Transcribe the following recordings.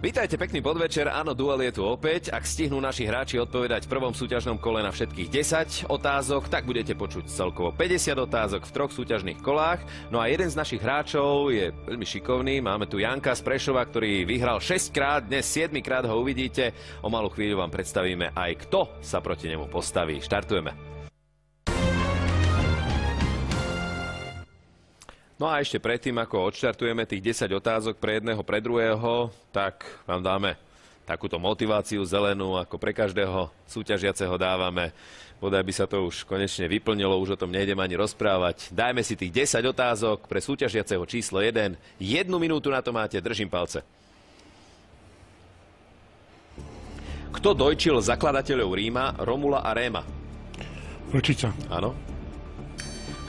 Vítajte, pekný podvečer. Áno, duel je tu opäť. Ak stihnú naši hráči odpovedať v prvom súťažnom kole na všetkých 10 otázok, tak budete počuť celkovo 50 otázok v 3 súťažných kolách. No a jeden z našich hráčov je veľmi šikovný. Máme tu Janka z Prešova, ktorý vyhral 6 krát, dnes 7 krát ho uvidíte. O malú chvíľu vám predstavíme aj kto sa proti nemu postaví. Štartujeme. No a ešte predtým, ako odštartujeme tých 10 otázok pre jedného, pre druhého, tak vám dáme takúto motiváciu zelenú, ako pre každého súťažiaceho dávame. Bodaj by sa to už konečne vyplnilo, už o tom nejdem ani rozprávať. Dajme si tých 10 otázok pre súťažiaceho číslo 1. 1 minútu na to máte, držím palce. Kto dojčil zakladateľov Ríma, Romula a Réma? Vlčica. Áno.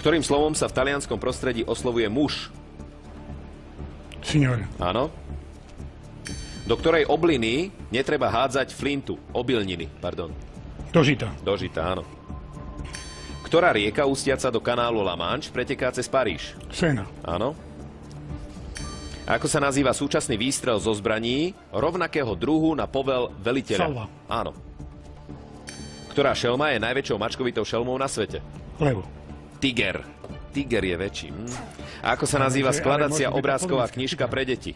Ktorým slovom sa v talianskom prostredí oslovuje muž? Signor. Áno. Do ktorej obliny netreba hádzať flintu? Obilniny, pardon. Do žita. Do žita, áno. Ktorá rieka ústiaca do kanálu La Manche preteká cez Paríž? Sena. Áno. Ako sa nazýva súčasný výstrel zo zbraní rovnakého druhu na povel veliteľa? Salva. Áno. Ktorá šelma je najväčšou mačkovitou šelmou na svete? Levo. Tiger. Tiger je väčší. A ako sa nazýva skladacia obrázková knižka pre deti?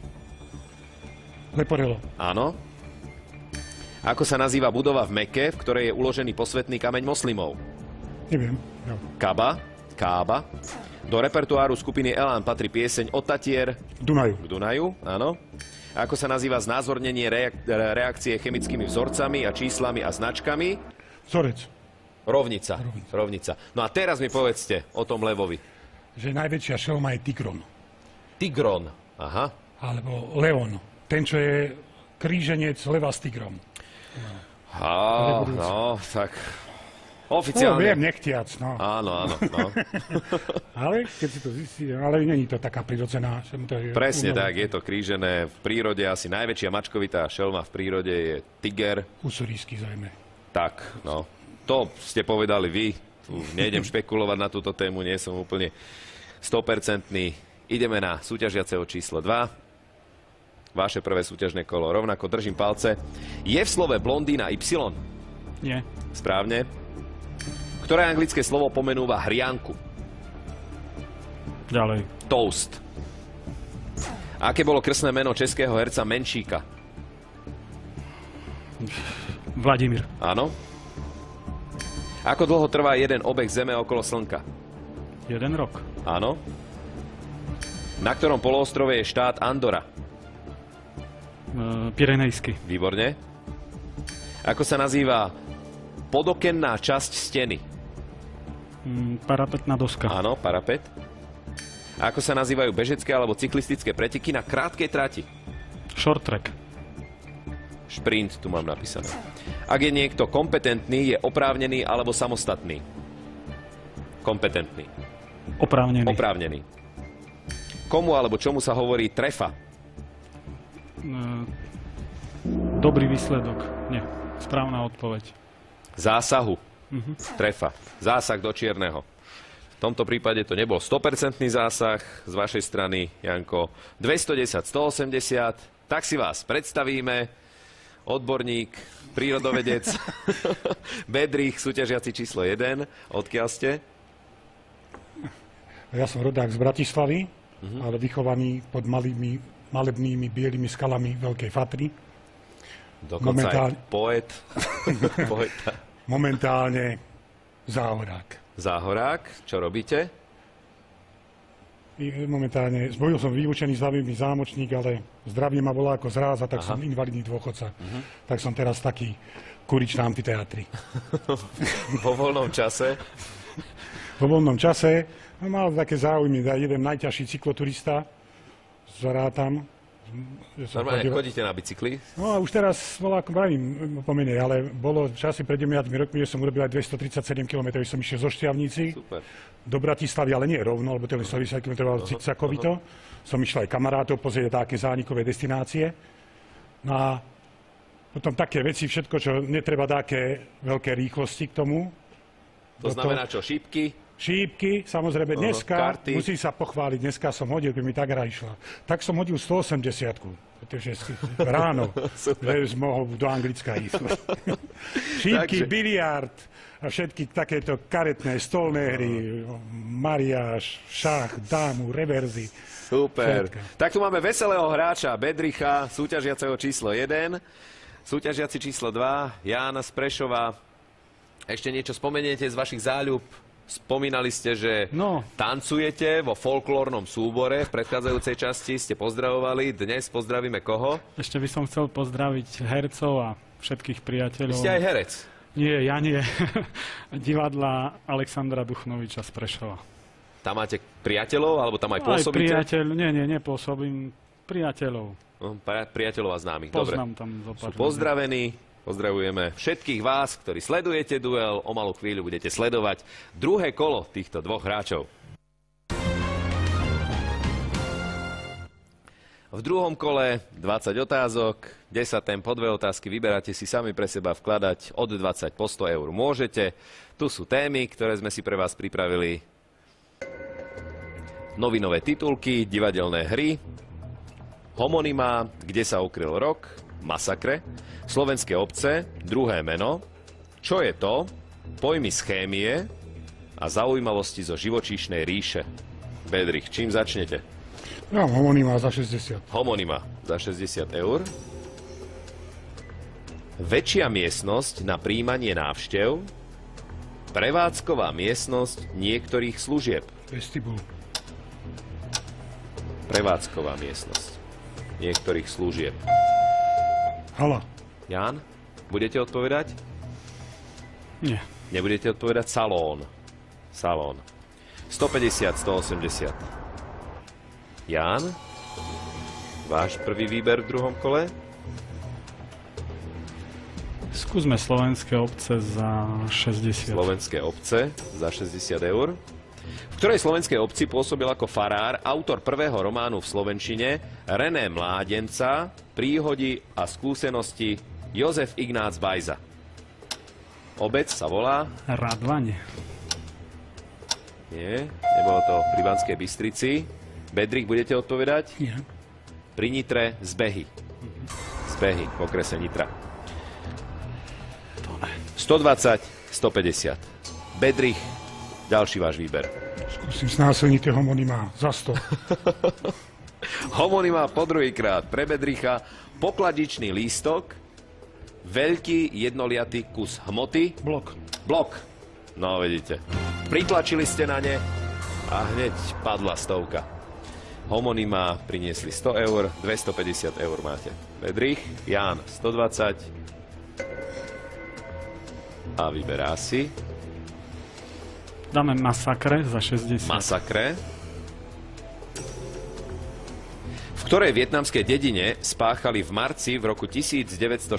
Leporello. Áno. Ako sa nazýva budova v Mekke, v ktorej je uložený posvätný kameň moslimov? Neviem. No. Kaba. Kába. Do repertoáru skupiny Elán patrí pieseň Od Tatier Dunaju. k Dunaju. Áno. Ako sa nazýva znázornenie reakcie chemickými vzorcami a číslami a značkami? Vzorec. Rovnica. Rovnica. No a teraz mi povedzte o tom levovi. Že najväčšia šelma je Tigron. Tigron. Aha. Alebo Leon. Ten, čo je kríženec leva s tigrom. No, tak... Oficiálne. No, viem, nechtiac, no. Áno, áno, no. Ale keď si to zistí, ale není to taká prirodzená. Presne tak, je to krížené. V prírode asi najväčšia mačkovitá šelma v prírode je tiger. Usurísky zrejme. Tak, no. To ste povedali vy. Tu nejdem špekulovať na túto tému, nie som úplne 100%. Ideme na súťažiaceho číslo 2. Vaše prvé súťažné kolo. Rovnako držím palce. Je v slove blondína Y? Nie. Správne. Ktoré anglické slovo pomenúva hrianku? Ďalej. Toast. Aké bolo krstné meno českého herca Menšíka? Vladimír. Áno. Ako dlho trvá jeden obeh Zeme okolo Slnka? 1 rok. Áno. Na ktorom poloostrove je štát Andora? Pyrenejský. Výborne. Ako sa nazýva podokenná časť steny? Parapetná doska. Áno, parapet. Ako sa nazývajú bežecké alebo cyklistické preteky na krátkej trati? Short track. Šprint tu mám napísané. Ak je niekto kompetentný, je oprávnený alebo samostatný? Kompetentný. Oprávnený. Oprávnený. Komu alebo čomu sa hovorí trefa? Dobrý výsledok. Nie. Správna odpoveď. Zásahu. Trefa. Zásah do čierneho. V tomto prípade to nebol 100% zásah z vašej strany, Janko. 210, 180. Tak si vás predstavíme. Odborník, prírodovedec, Bedrich, súťažiaci číslo 1. Odkiaľ ste? Ja som rodák z Bratislavy, ale vychovaný pod malebnými bielými skalami Veľkej Fatry. Dokonca aj poet. Momentálne záhorák. Záhorák, čo robíte? Momentálne, bol som vyučený zľavými zámočník, ale zdravie ma volá ako zráz, a tak som invalidný dôchodca. Tak som teraz taký kurič na amfiteátri. Vo voľnom čase? Vo voľnom čase mal také záujmy, jeden najťažší cykloturista, zarátam. Normálne chodíte na bicykli? No a už teraz, ako pravím, pomenej, ale bolo časy pred 9 rokmi, že som urobil aj 237 km, som išiel zo Šťavnici do Bratislavy, ale nie rovno, lebo to je 110 km cicsakovito. Som išiel aj kamarátov pozrieť také zánikové destinácie. No a potom také veci, všetko, čo netreba také veľké rýchlosti k tomu. To znamená čo, šípky? šípky, samozrejme dneska, karty. musím sa pochváliť, dneska som hodil, keď mi tá hra išla. Tak som hodil 180-ku, pretože ráno, že mohol do Anglicka ísť. Šípky, biliard a všetky takéto karetné, stolné hry, mariáž, šach, dámu, reverzy. Super. Všetko. Tak tu máme veselého hráča Bedricha, súťažiaceho číslo 1, súťažiaci číslo 2, Ján z Prešova. Ešte niečo spomeniete z vašich záľub? Spomínali ste, že tancujete vo folklórnom súbore. V predchádzajúcej časti ste pozdravovali. Dnes pozdravíme koho? Ešte by som chcel pozdraviť hercov a všetkých priateľov. Vy ste aj herec. Nie, ja nie. Divadla Alexandra Duchnoviča z Prešova. Tam máte priateľov, alebo tam aj pôsobíte? Nepôsobím. Priateľov. Priateľov a známych. Poznám Dobre. tam zo pár Sú pozdravení. Pozdravujeme všetkých vás, ktorí sledujete duel. O malú chvíľu budete sledovať druhé kolo týchto dvoch hráčov. V druhom kole 20 otázok, 10 tém po 2 otázky. Vyberáte si sami pre seba vkladať od 20 po 100 eur. Môžete. Tu sú témy, ktoré sme si pre vás pripravili. Novinové titulky, divadelné hry, homonymá, kde sa ukryl rok, masakre, slovenské obce, druhé meno, čo je to, pojmy z chémie a zaujímavosti zo živočíšnej ríše. Bedrich, čím začnete? Ja mám homonymá za 60. Homonymá za 60 eur. Väčšia miestnosť na prijímanie návštev, prevádzková miestnosť niektorých služieb. Vestibul. Prevádzková miestnosť niektorých služieb. Hala. Ján, budete odpovedať? Nie. Nebudete odpovedať? Salón. Salón. 150, 180. Ján, váš prvý výber v druhom kole? Skúsme slovenské obce za 60. Slovenské obce za 60 eur. V ktorej slovenskej obci pôsobil ako farár autor prvého románu v slovenčine René Mládenca, príhody a skúsenosti Jozef Ignác Bajza. Obec sa volá... Radvane. Nie, nebolo to pri Banskej Bystrici. Bedrich, budete odpovedať? Nie. Pri Nitre Zbehy. Zbehy v okrese Nitra. 120, 150. Bedrich, ďalší váš výber. Skúsim znásilniť tie homonymá za 100. Homonymá po druhýkrát pre Bedricha, pokladičný lístok, veľký jednoliatý kus hmoty. Blok. Blok. No, vidíte. Pritlačili ste na ne a hneď padla stovka. Homonymá priniesli 100 eur, 250 eur máte. Bedrich, Ján 120 a vyberá si. Dáme masakre za 60. Masakre. V ktorej vietnamskej dedine spáchali v marci v roku 1968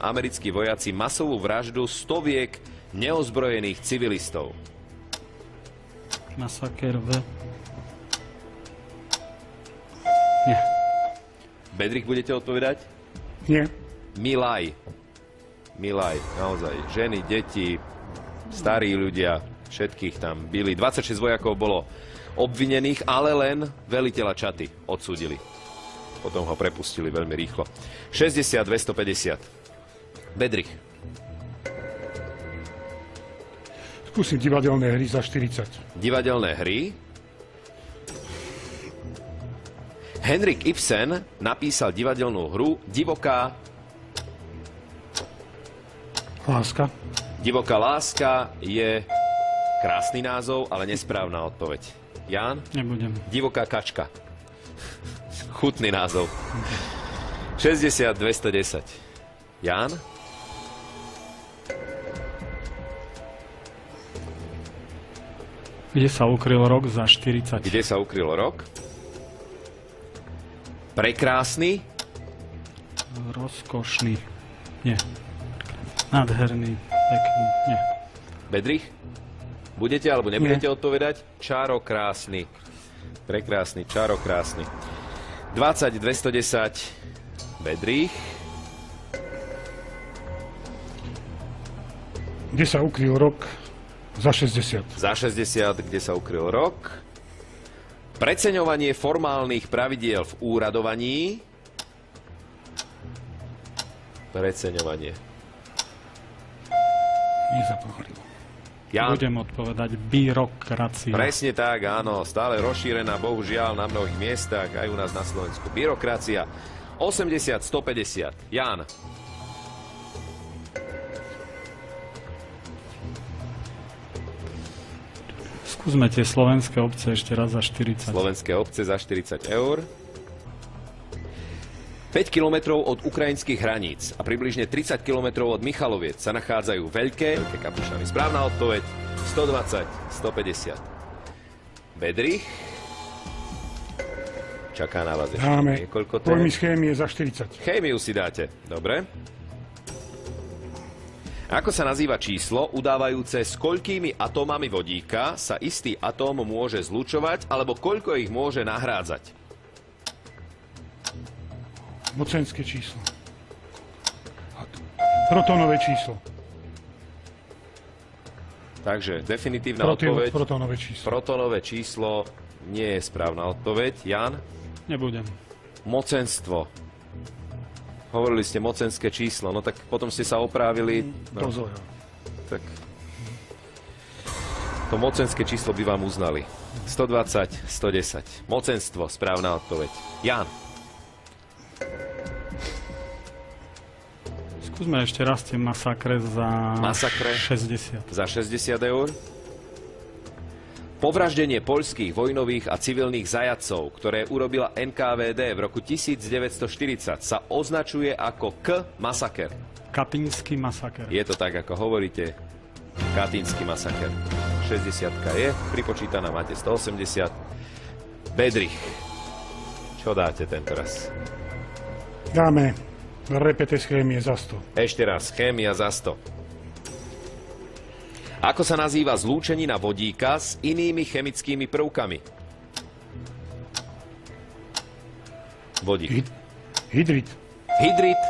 americkí vojaci masovú vraždu stoviek neozbrojených civilistov? Masaker v... Nie. Bedrich, budete odpovedať? Nie. Milaj. Milaj, naozaj. Ženy, deti, starí ľudia, všetkých tam bili. 26 vojakov bolo obvinených, ale len veliteľa Čaty odsúdili. Potom ho prepustili veľmi rýchlo. 60, 250. Bedrich. Skúsim divadelné hry za 40. Divadelné hry. Henrik Ibsen napísal divadelnú hru Divoká Láska. Divoká láska je krásny názov, ale nesprávna odpoveď. Ján? Nebudem. Divoká kačka. Chutný názov. 60, 210. Ján? Kde sa ukryl rok za 40? Kde sa ukryl rok? Prekrásny? Rozkošný. Nie. Nádherný. Pekný. Nie. Bedrich? Budete alebo nebudete odpovedať? Čarokrásny. Prekrásny, čarokrásny. 20, 210. Bedrich? Kde sa ukryl rok Za 60. Za 60, kde sa ukryl rok. Preceňovanie formálnych pravidiel v úradovaní. Preceňovanie. Nezapochorilo. Jan. Budem odpovedať byrokracia. Presne tak, áno. Stále rozšírená, bohužiaľ, na mnohých miestach, aj u nás na Slovensku. Byrokracia. 80, 150. Jan. Skúsme tie slovenské obce ešte raz za 40. Slovenské obce za 40 eur. 5 kilometrov od ukrajinských hraníc a približne 30 kilometrov od Michaloviec sa nachádzajú Veľké Kapušany. Správna odpoveď 120, 150. Bedrich. Čaká na vás ešte Dáme niekoľko pojmy tém. z chémie za 40. Chémiu si dáte. Dobre. Ako sa nazýva číslo udávajúce, s koľkými atómami vodíka sa istý atóm môže zlučovať, alebo koľko ich môže nahrádzať? Mocenské číslo. Protónové číslo. Takže definitívna odpoveď. Protónové číslo. Protónové číslo nie je správna odpoveď. Jan? Nebudem. Mocenstvo. Hovorili ste mocenské číslo, no tak potom ste sa oprávili. No, Dozor. tak to mocenské číslo by vám uznali. 120, 110. Mocenstvo, správna odpoveď. Jan? Skúsme ešte raz tie masakre za Masakre? 60. Za 60 eur. Povraždenie poľských vojnových a civilných zajatcov, ktoré urobila NKVD v roku 1940, sa označuje ako masaker. Katyňský masaker. Je to tak, ako hovoríte. Katyňský masaker. 60 je pripočítaná, máte 180. Bedrich. Čo dáte tento raz? Dáme repete z chémie za 100. Ešte raz, chémia za 100. Ako sa nazýva zlúčenina vodíka s inými chemickými prvkami? Vodík. Hydrid. Hydrid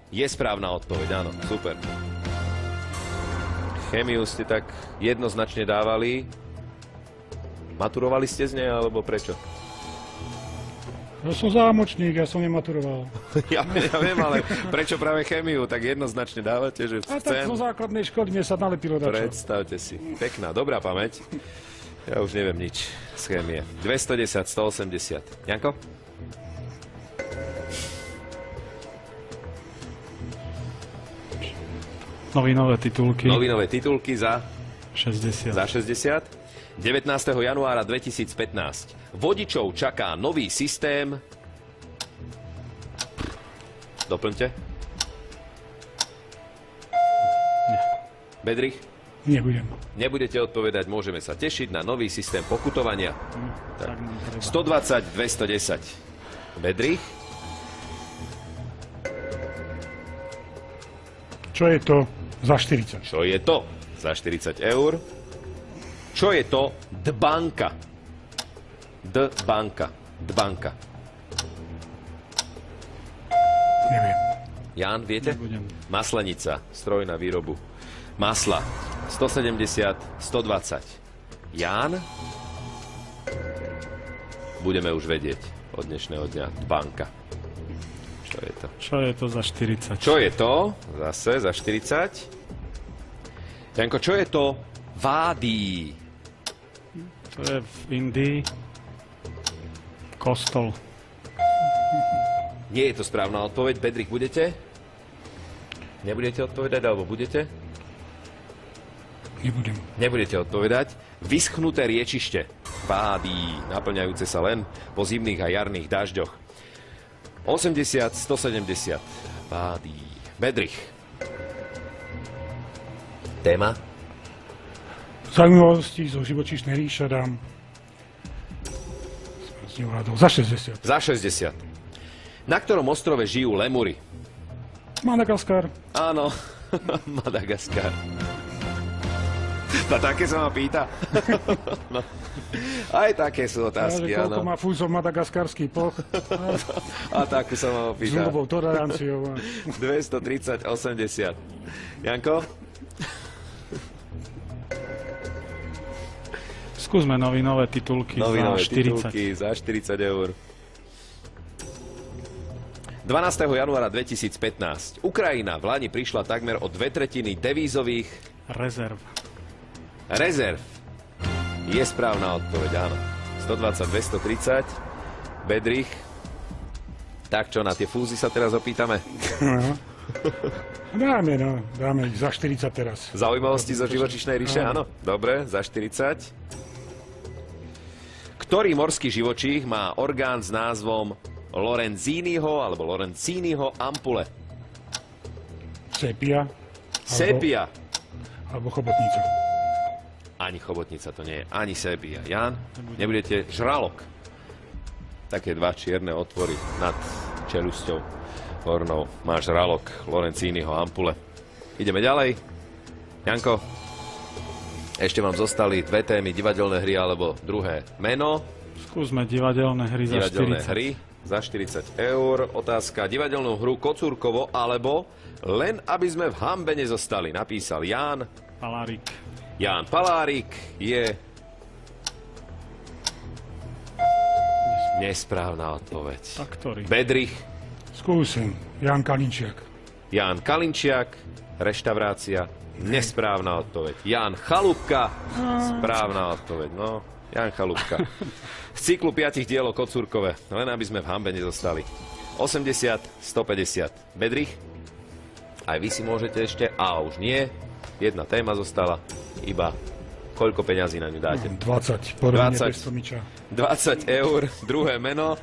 je správna odpoveď, áno, super. Chémiu ste tak jednoznačne dávali. Maturovali ste z nej, alebo prečo? Ja som zámočník, ja som nematuroval. Ja viem, ale prečo práve chémiu? Tak jednoznačne dávate, že A tak chcem. zo základnej školy mne sa nalepilo dačo. Predstavte si. Pekná, dobrá pamäť. Ja už neviem nič z chémie. 210, 180. Janko? Novinové titulky Novinové titulky za 60. 60. 19. januára 2015. Vodičov čaká nový systém. Doplňte. Bedrich? Nebudem. Nebudete odpovedať, môžeme sa tešiť na nový systém pokutovania. Tak nám treba. 120, 210. Bedrich? Čo je to za 40? Čo je to? Za 40 eur. Čo je to dbanka? Dbanka. Dbanka. Neviem. Jan, viete? Nebudem. Maslenica, stroj na výrobu masla. 170, 120. Ján? Budeme už vedieť od dnešného dňa. Banka. Čo je to? Čo je to za 40? Čo je to? Zase za 40. Janko, čo je to? Vády. To je v Indii. Kostol. Nie je to správna odpoveď. Bedrich, budete? Nebudete odpovedať, alebo budete? Nebudem. Nebudete odpovedať. Vyschnuté riečište. Vády, naplňajúce sa len po zimných a jarných dažďoch. 80, 170. Vády. Bedrich. Téma? Zaujímavosti zo živočíšnej ríše dám. Za 60. Za 60. Na ktorom ostrove žijú lemury? Madagaskar. Áno, Madagaskar. No také sa ma pýta. No. Aj také sú otázky, Koľko áno. má fúzov madagaskarský ploch. A takú sa ma S pýta. nulovou toleranciou. 230, 80. Janko? Skúsme novinové titulky Novinové za 40. titulky za 40 eur. 12. januára 2015. Ukrajina v lani prišla takmer o 2/3 devízových Rezerv. rezerv. Je správna odpoveď, áno. 120, 230. Bedrich. Tak čo, na tie fúzy sa teraz opýtame? Dáme ich za 40 teraz. Zaujímavosti zo živočíšnej ríše, áno. Dobre, za 40. Ktorý morský živočích má orgán s názvom Lorenziniho alebo Lorenziniho ampule? Sepia. Sepia. Alebo chobotnica. Ani chobotnica to nie je, ani sepia. Jan, nebudete žralok. Také dva čierne otvory nad čelusťou hornou. Má žralok Lorenziniho ampule. Ideme ďalej. Janko, ešte vám zostali dve témy, divadelné hry alebo druhé meno. Skúsme divadelné hry za Divadelné 40. hry za 40 eur. Otázka, divadelnú hru Kocúrkovo alebo Len aby sme v hanbe nezostali. Napísal Ján. Palárik. Ján Palárik je nesprávna odpoveď. Tak ktorý? Bedrich. Skúsim. Ján Kalinčiak. Ján Kalinčiak. Reštaurácia. Nesprávna odpoveď. Ján Chalúbka. Správna odpoveď. No, Ján Chalúbka. Z cyklu 5 dielov Kocúrkové. Len aby sme v hanbe nezostali. 80, 150. Bedrich. Aj vy si môžete ešte. A už nie. Jedna téma zostala. Iba koľko peňazí na ňu dáte? 20. Porovne 20. bez Tomiča. 20 eur. Druhé meno.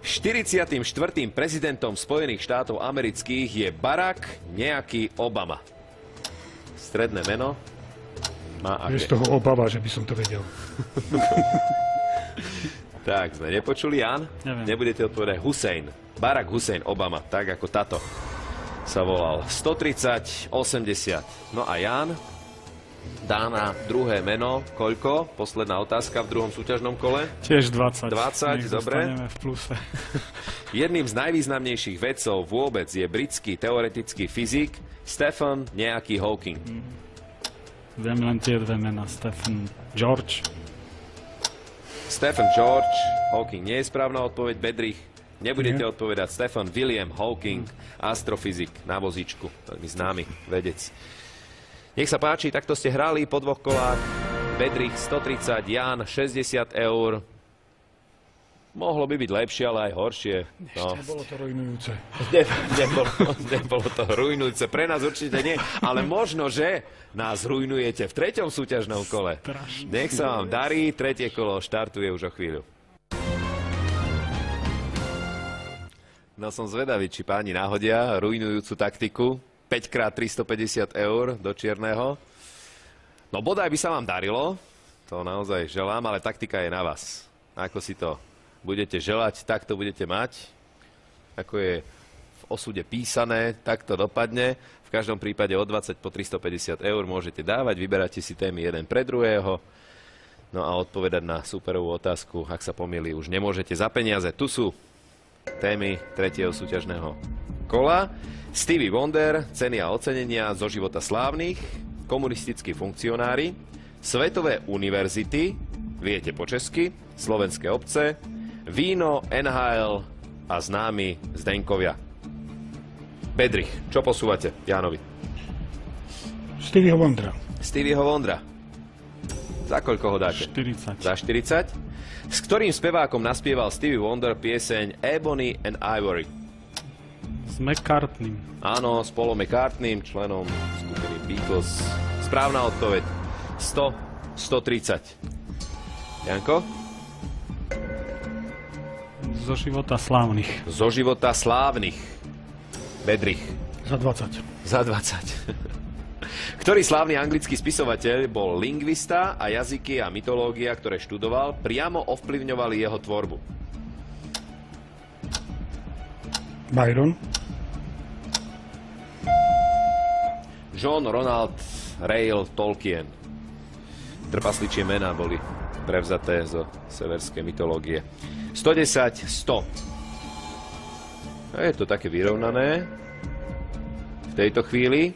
44. prezidentom Spojených štátov amerických je Barack nejaký Obama. Stredné meno. Má Je aké? z toho obava, že by som to vedel. Tak, sme nepočuli, Jan? Neviem. Nebudete odpovedať. Hussein. Barack Hussein Obama. Tak ako táto sa volal. 130, 80. No a Jan dá na druhé meno. Koľko? Posledná otázka v druhom súťažnom kole. Tiež 20. 20, Nech dobre. zostaneme v pluse. Jedným z najvýznamnejších vedcov vôbec je britský teoretický fyzik Stephen nejaký Hawking. Viem len tie dve mená. Stephen George. Stephen George Hawking nie je správna odpoveď. Bedrich, nebudete Nie. odpovedať. Stephen William Hawking, astrofyzik na vozíčku, veľmi známy vedec. Nech sa páči, takto ste hrali po dvoch kolách. Bedrich 130, Jan 60 eur. Mohlo by byť lepšie, ale aj horšie. No. Bolo to rujnujúce. Nebolo to rujnujúce. Pre nás určite nie. Ale možno, že nás rujnujete v treťom súťažnom kole. Nech sa vám darí. Tretie kolo štartuje už o chvíľu. No som zvedavý, či páni nahodia rujnujúcu taktiku. 5x350 eur do čierneho. No bodaj by sa vám darilo. To naozaj želám, ale taktika je na vás. Ako si to budete želať, tak to budete mať. Ako je v osude písané, tak to dopadne. V každom prípade od 20 po 350 eur môžete dávať. Vyberáte si témy jeden pre druhého. No a odpovedať na superovú otázku, ak sa pomýli, už nemôžete za peniaze. Tu sú témy tretieho súťažného kola. Stevie Wonder, ceny a ocenenia zo života slávnych, komunistickí funkcionári, svetové univerzity, viete po česky, slovenské obce, víno, NHL a známi Zdenkovia. Bedrich, čo posúvate Jánovi? Stevieho Wondera. Stevieho Wondera. Za koľko ho dáte? 40. Za 40. S ktorým spevákom naspieval Stevie Wonder pieseň Ebony and Ivory? S McCartneym. Áno, s Paulom McCartneym, členom skupiny Beatles. Správna odpoveď. 100, 130. Janko? Zo života slávnych. Zo života slávnych. Bedrich. Za 20. Za 20. Ktorý slávny anglický spisovateľ bol lingvista a jazyky a mytológia, ktoré študoval, priamo ovplyvňovali jeho tvorbu? Byron. John Ronald Reuel Tolkien. Trpasličie mená boli prevzaté zo severskej mytológie. 110, 100. A je to také vyrovnané. V tejto chvíli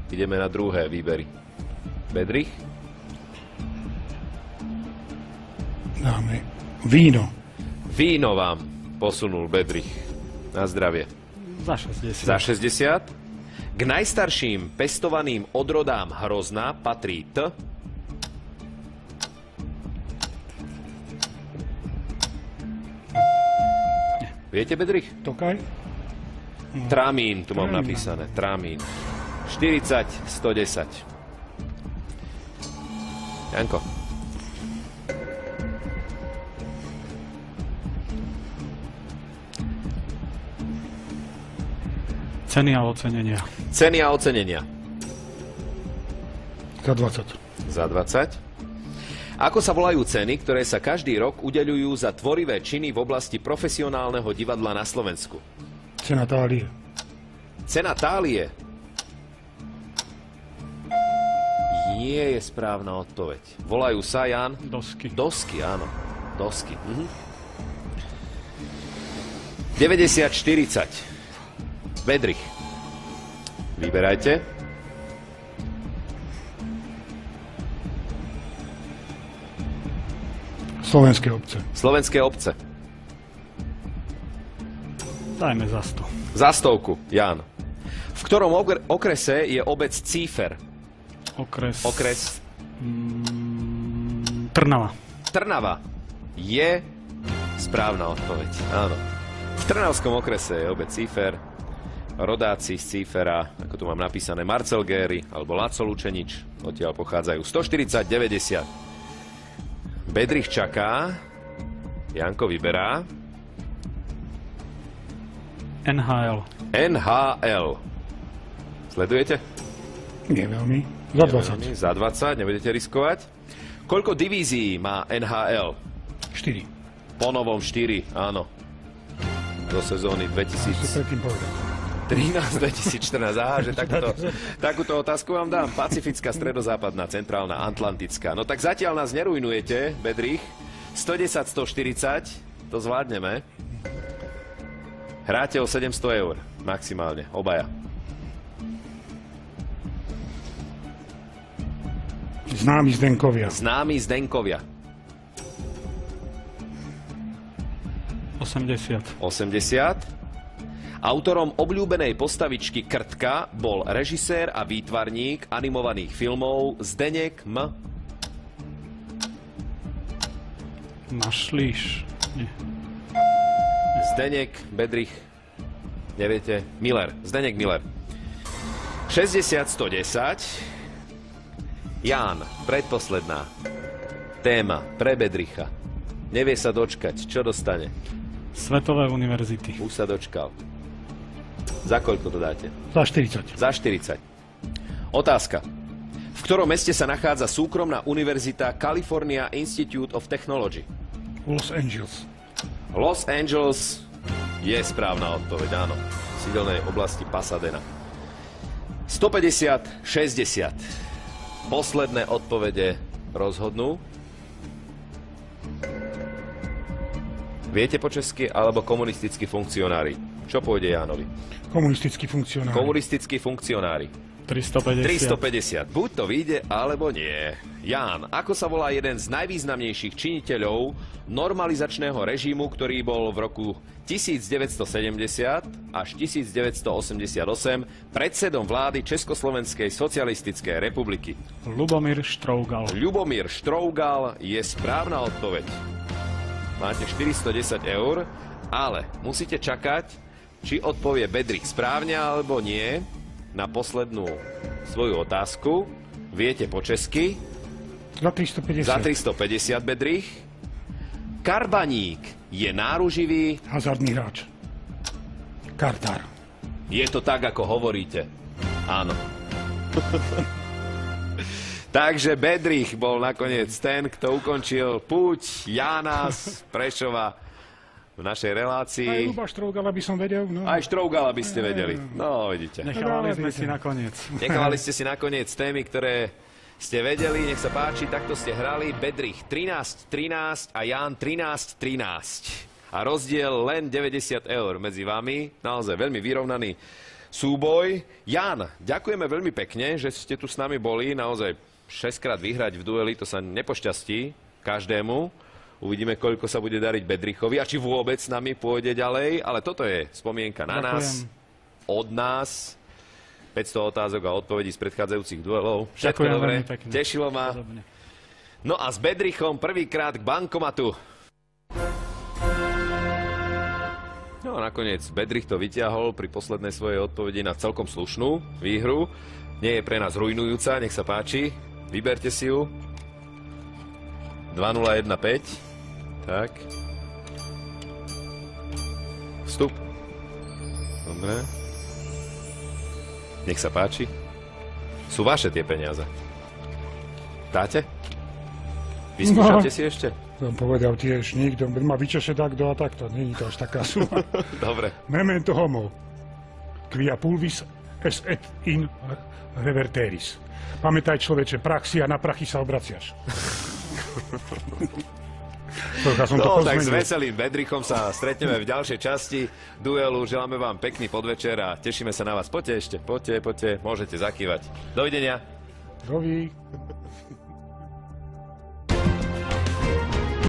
ideme na druhé výbery. Bedrich. Dáme víno. Víno vám posunul Bedrich. Na zdravie. Za 60. Za 60. K najstarším pestovaným odrodám hrozna patrí T. Viete, Bedrich? Tokaj. Tramín, tu mám Tramín. napísané. Tramín. 40, 110. Janko. Ceny a ocenenia. Ceny a ocenenia. Za 20. Za 20. Ako sa volajú ceny, ktoré sa každý rok udeľujú za tvorivé činy v oblasti profesionálneho divadla na Slovensku? Cena tálie. Cena tálie. Nie je správna odpoveď. Volajú sa, Jan? Dosky. Dosky, áno. Dosky. 90-40. Bedrich. Vyberajte. Slovenské obce. Slovenské obce. Dajme za 100. Za 100, Jan. V ktorom okrese je obec Cífer? Okres. Trnava. Trnava. Je správna odpoveď. Áno. V Trnavskom okrese je obec Cífer. Rodáci z Cífera, ako tu mám napísané, Marcel Géry alebo Laco Lučenič, odtiaľ pochádzajú. 140-90. Bedrich čaká. Janko vyberá. NHL. NHL. Sledujete? Nie veľmi. Za 20. Za 20, nebudete riskovať. Koľko divízií má NHL? 4. Po novom 4, áno. Do sezóny To predtým povedal. 2013-2014. Aha, že takúto otázku vám dám. Pacifická, stredozápadná, centrálna, atlantická. No tak zatiaľ nás nerujnujete, Bedrich. 110-140, to zvládneme. Hráte o 700 eur, maximálne, obaja. Známi Zdenkovia. Známi Zdenkovia. 80. 80. Autorom obľúbenej postavičky Krtka bol režisér a výtvarník animovaných filmov Zdeněk M. Mašlíš. Nie. Zdeněk, Bedrich, neviete, Miller, Zdeněk Miller. 60-110. Ján, predposledná téma pre Bedricha. Nevie sa dočkať, čo dostane. Svetové univerzity. Už sa dočkal. Za koľko to dáte? Za 40. Za 40. Otázka. V ktorom meste sa nachádza súkromná univerzita California Institute of Technology? Los Angeles. Los Angeles je správna odpoveď, áno. V sídelnej oblasti Pasadena. 150-60. Posledné odpovede rozhodnú. Viete po česky alebo komunistickí funkcionári? Čo pôjde Jánovi? Komunistickí funkcionári. Komunistickí funkcionári. 350. 350. Buď to vyjde, alebo nie. Ján, ako sa volá jeden z najvýznamnejších činiteľov normalizačného režimu, ktorý bol v roku 1970 až 1988 predsedom vlády Československej socialistickej republiky? Ľubomír Štrougal. Ľubomír Štrougal je správna odpoveď. Máte 410 eur, ale musíte čakať, či odpovie Bedrich správne alebo nie na poslednú svoju otázku. Viete po česky? Za 350. Za 350, Bedrich. Karbaník je náruživý. Hazardný hráč. Kartár. Je to tak, ako hovoríte. Áno. Takže Bedrich bol nakoniec ten, kto ukončil púť Jána z Prešova v našej relácii. Aj Ľuba Štrougala by som vedel. No. Aj Štrougala by ste vedeli. No, vidíte. Nechávali sme si nakoniec. Nechávali ste si nakoniec témy, ktoré ste vedeli. Nech sa páči, takto ste hrali. Bedrich 13-13 a Ján 13-13. A rozdiel len 90 eur medzi vami. Naozaj veľmi vyrovnaný súboj. Ján, ďakujeme veľmi pekne, že ste tu s nami boli. Naozaj 6-krát vyhrať v dueli, to sa nepošťastí každému. Uvidíme, koľko sa bude dariť Bedrichovi a či vôbec s nami pôjde ďalej. Ale toto je spomienka na nás, od nás. 500 otázok a odpovedí z predchádzajúcich duelov. Všetko Ďakujem dobre, veľmi pekne. tešilo ma. Podobne. No a s Bedrichom prvýkrát k bankomatu. No a nakoniec Bedrich to vyťahol pri poslednej svojej odpovedi na celkom slušnú výhru. Nie je pre nás rujnujúca, nech sa páči. Vyberte si ju. 2015. Tak. Vstup. Dobre. Nech sa páči. Sú vaše tie peniaze. Dáte? Vyskúšate si ešte? Som povedal tiež, nikto má vyčeše takto a takto. Nie je to až taká suma. Dobre. Memento homo. Quia pulvis est et in reverteris. Pamätaj, človeče, praxi a na prachy sa obraciaš. No, tak s veselým Bedrichom sa stretneme v ďalšej časti duelu. Želáme vám pekný podvečer a tešíme sa na vás. Poďte ešte, poďte, môžete zakývať. Dovidenia. Dovi.